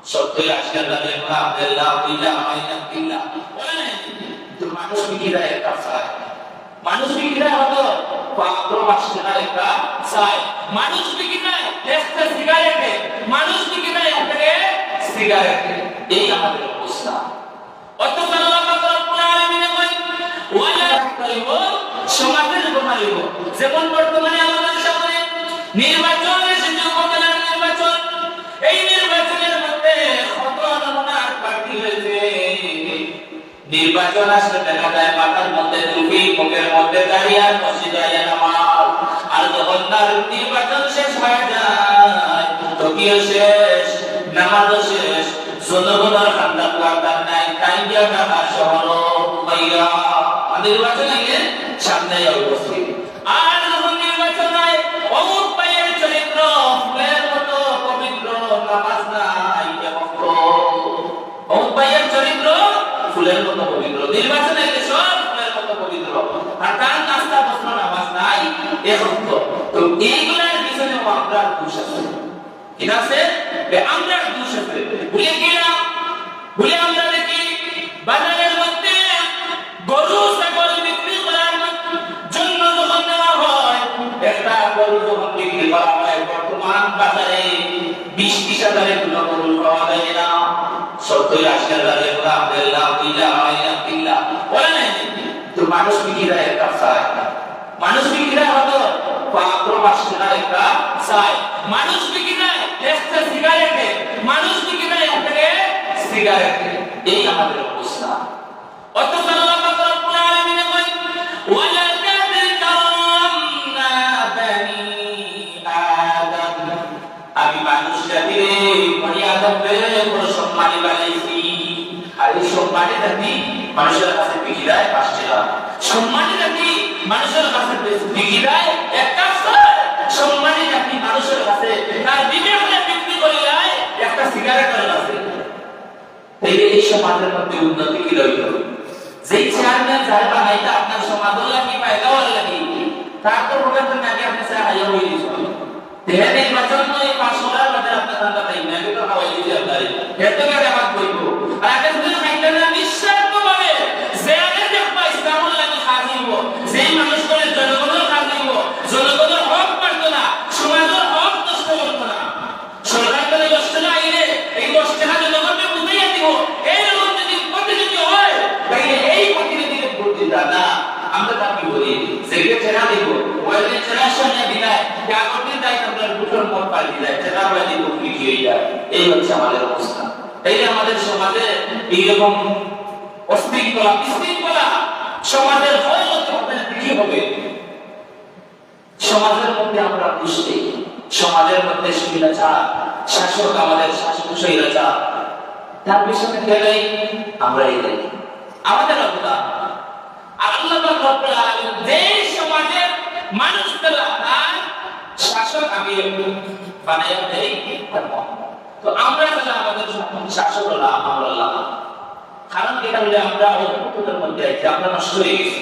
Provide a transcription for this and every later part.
সত্যি আজকাল আল্লাহ মানুষ বিক্রিরা একটা চায়, মানুষ বিক্রিরা হলো পাত্র মাসের একটা চায়, মানুষ বিক্রিরা একটা সিগারেটে, মানুষ বিক্রিরা একটা সিগারেটে। এই আমাদের অবস্থা। অথচ আল্লাহ পাক রব্বুল আলামিন বলেন ওয়ালা তাকরিবু সমাজের বানাইব। যেমন বর্তমানে আমাদের সামনে নির্বাচন এসেছে, উপজেলার নির্বাচন। এই নির্বাচনের মধ্যে কত নমুনার পার্টি হয়েছে। নির্বাচন আসলে দেখা যায় মাথার মধ্যে টুপি, মুখের মধ্যে দাড়ি আর মসজিদে নামাজ। আর যখন তার নির্বাচন শেষ হয়ে যায়, তকিও শেষ, নামাজও শেষ, জনগণের খান্দা প্লাটার নাই, কাইয়া টাকা শহর পাইয়া নির্বাচন আগে সামনে উপস্থিত। আর যখন নির্বাচন হয়, অমুক পাইয়ের চরিত্র ফুলের মতো পবিত্র, নামাজ নাই অমুক পাইয়ের চরিত্র ফুলের মতো পবিত্র, নির্বাচন আগে সব ফুলের মতো পবিত্র, আর তার নাস্তা বস্ত্র নামাজ নাই এখন। তো এইগুলার পিছনে আমরা দোষ আছে, ঠিক আছে? আমরা দোষ আছে, ভুলে গেলাম। ভুলে আমরা দেখি বাজারের মধ্যে গরু ছাগল বিক্রি করার জন্য যখন নেওয়া হয়, একটা গরু যখন বিক্রি করা হয়, বর্তমান বাজারে 20-30 কোনো গরু পাওয়া যায় না, 70-80 বলে নাই। তো মানুষ বিক্রিরা একটা চায়, মানুষ বিক্রিরা হতো পাত্র মাসের একটা চায়, মানুষ বিক্রিরা একটা সিগারেটে, মানুষ বিক্রিরা একটা সিগারেটে। এই আমাদের অবস্থা। অথচ আল্লাহ পাক রব্বুল আলামিন বলেন ওয়ালা তাকারামনা বানি আদম, আমি মানুষ জাতিরে বনি আদমকে বড় সম্মানী বানাইছি। আর এই সম্মানী জাতি মানুষের কাছে বিক্রিরায় পাচ্ছে না, সম্মানী জাতি মানুষের কাছে বিক্রিরায় এক কাজ করে, সম্মানী জাতি মানুষের কাছে তার বিবেককে বিক্রি করে যায় একটা সিগারেটের কাছে। এই সমাজের মধ্যে উন্নতি কি রইল? যেই চেয়ারম্যান যার বানাইতে আপনার সমাজ লাগি ফায়দা লাগি, তার তো প্রকাশন আগে আপনি স্যার হাইয়া হয়ে দিয়েছেন। দেহে নির্বাচন এই 500 বাজার আপনার ধান্দা তাই না, আমি তো খাওয়াই দিয়েছি আপনার হেতু করে আমার বইব। আর আগে যদি খাইতে না নিঃস্বার্থভাবে যে আগে দেখবা ইসলামুল লাগি খাজিব, যেই মানুষ করে জনগণের খাজিব, জনগণের হক পারতো না, সমাজের হক নষ্ট করতো না, সরকার করে কষ্ট না আইলে এই কষ্ট না জনগণকে বুঝাইয়া দিব। এইরকম যদি প্রতিনিধি হয়, তাহলে এই প্রতিনিধিকে ভোট দিতা না। আমরা তাকে বলি যেকে চেনা দিব, ওইলে চেনা শুনে বিদায় যা করতে যাই আমরা ভোটের মত পাল্টি যায়, চেনা বাদি ভোট লিখিয়ে যায়। এই হচ্ছে আমাদের অবস্থা। এই যে আমাদের সমাজে এইরকম অশৃঙ্খলা বিশৃঙ্খলা সমাজের হয় হবে না, কি হবে? সমাজের মধ্যে আমরা দুষ্টি, সমাজের মধ্যে স্বৈরাচার, শাসক আমাদের শাসক স্বৈরাচার, তার পিছনে গেলেই আমরা এই দেখি আমাদের অবদান। আল্লাহ পাক রব্বুল আলামিন যে সমাজের মানুষগুলো আর শাসক আমি বানাইয়া দেই, তো আমরা যারা আমাদের শাসক হলো আমরা, কারণ এটা হলে আমরা অদ্ভুততার মধ্যে আছি, আমরা নষ্ট হয়ে গেছি।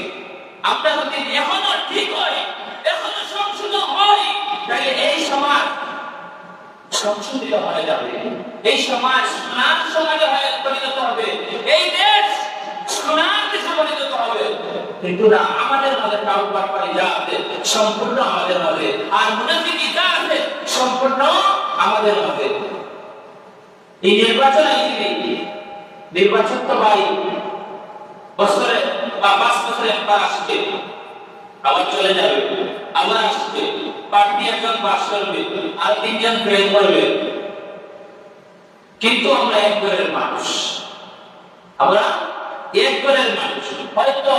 আমরা যদি এখনো ঠিক হয়, এখনো সংশোধন হয়, তাহলে এই সমাজ সংশোধিত হয়ে যাবে, এই সমাজ সোনার সমাজে পরিণত হবে, এই দেশ সোনার দেশে পরিণত হবে। কিন্তু না, আমাদের মাঝে কাউ বাটপারি যা আছে সম্পূর্ণ আমাদের মাঝে, আর মুনাফিকি যা আছে সম্পূর্ণ আমাদের মাঝে। এই নির্বাচন তো ভাই বছরে বা 5 বছরে একবার আসবে, আবার চলে যাবে, আবার আসবে, পার্টি একজন পাস করবে আর 3 জন ফেল করবে। কিন্তু আমরা এক ঘরের মানুষ, আমরা এক ঘরের মানুষ। হয়তো